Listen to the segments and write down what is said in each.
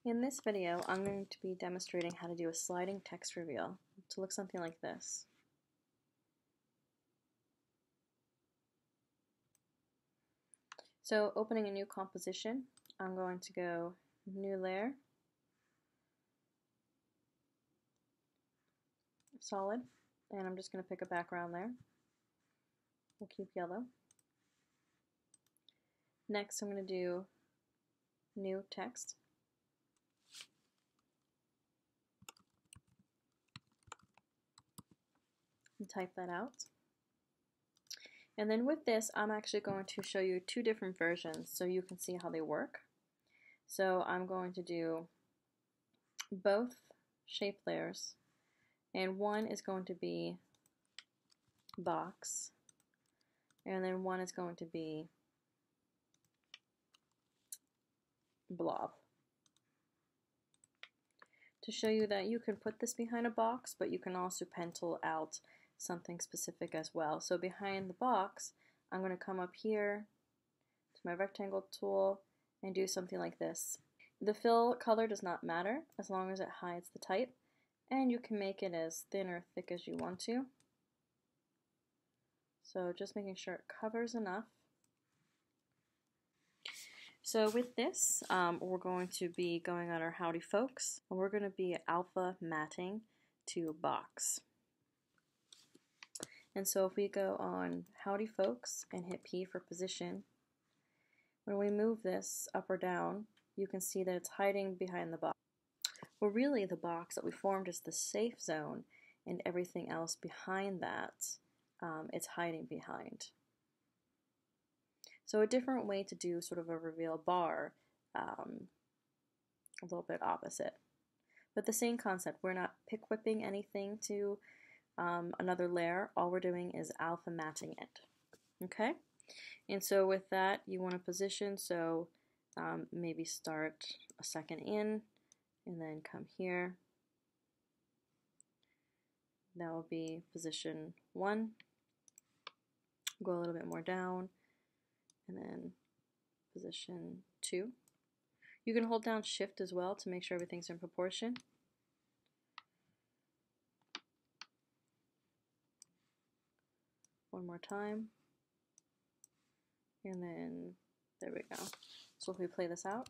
In this video, I'm going to be demonstrating how to do a sliding text reveal to look something like this. So opening a new composition, I'm going to go New Layer, Solid, and I'm just going to pick a background there. We'll keep yellow. Next, I'm going to do New Text. And type that out. And then with this, I'm actually going to show you two different versions so you can see how they work. So I'm going to do both shape layers, and one is going to be box, and then one is going to be blob. To show you that you can put this behind a box, but you can also pencil out something specific as well. So behind the box, I'm going to come up here to my rectangle tool and do something like this. The fill color does not matter as long as it hides the type, and you can make it as thin or thick as you want to. So just making sure it covers enough. So with this, we're going to be going on our Howdy Folks, and we're going to be alpha matting to box. And so if we go on Howdy Folks and hit P for position, when we move this up or down, you can see that it's hiding behind the box. Well, really the box that we formed is the safe zone, and everything else behind that, it's hiding behind. So a different way to do sort of a reveal bar, a little bit opposite. But the same concept, we're not pick whipping anything to another layer, all we're doing is alpha matching it. Okay? And so with that, you want to position, so maybe start a second in, and then come here. That will be position 1. Go a little bit more down, and then position 2. You can hold down Shift as well to make sure everything's in proportion. One more time. And then, there we go. So if we play this out,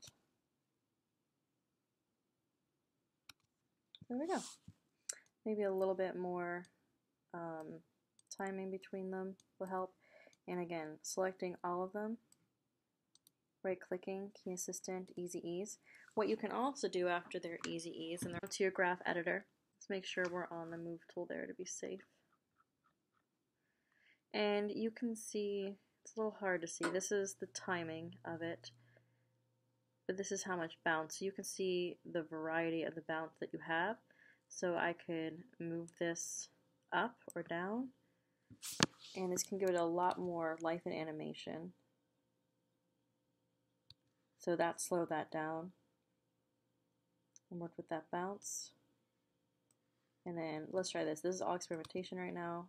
there we go. Maybe a little bit more timing between them will help. And again, selecting all of them, right-clicking, Key Assistant, Easy Ease. What you can also do after they're Easy Ease, and they're to your graph editor, let's make sure we're on the Move tool there to be safe. And you can see, it's a little hard to see, this is the timing of it, but this is how much bounce. You can see the variety of the bounce that you have. So I could move this up or down, and this can give it a lot more life and animation. So that slowed that down and worked with that bounce. And then let's try this. This is all experimentation right now.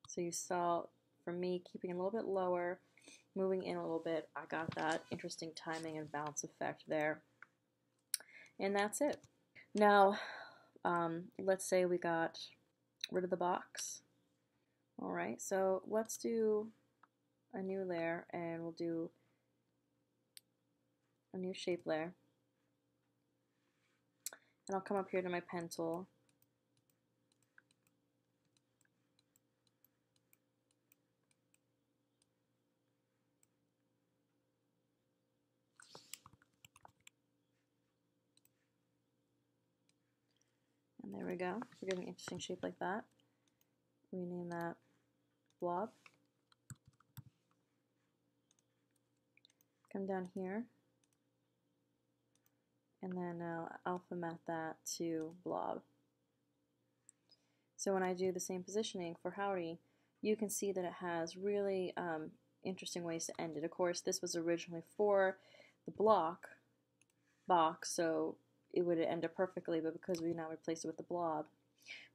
So you saw, for me, keeping it a little bit lower, moving in a little bit, I got that interesting timing and bounce effect there. And that's it. Now, let's say we got rid of the box. All right, so let's do a new layer, and we'll do a new shape layer. And I'll come up here to my pen tool. And there we go. We're getting an interesting shape like that. Rename that blob. Come down here. And then now alpha mat that to blob. So when I do the same positioning for Howdy, you can see that it has really interesting ways to end it. Of course, this was originally for the box, so it would end up perfectly, but because we now replaced it with the blob.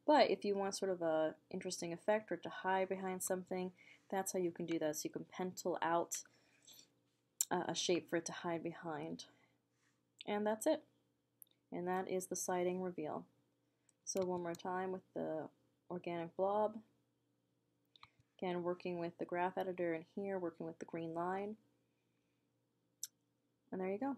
But if you want sort of a interesting effect or to hide behind something, that's how you can do that. So you can pencil out a shape for it to hide behind. And that's it. And that is the siding reveal. So one more time with the organic blob. Again, working with the graph editor in here, working with the green line. And there you go.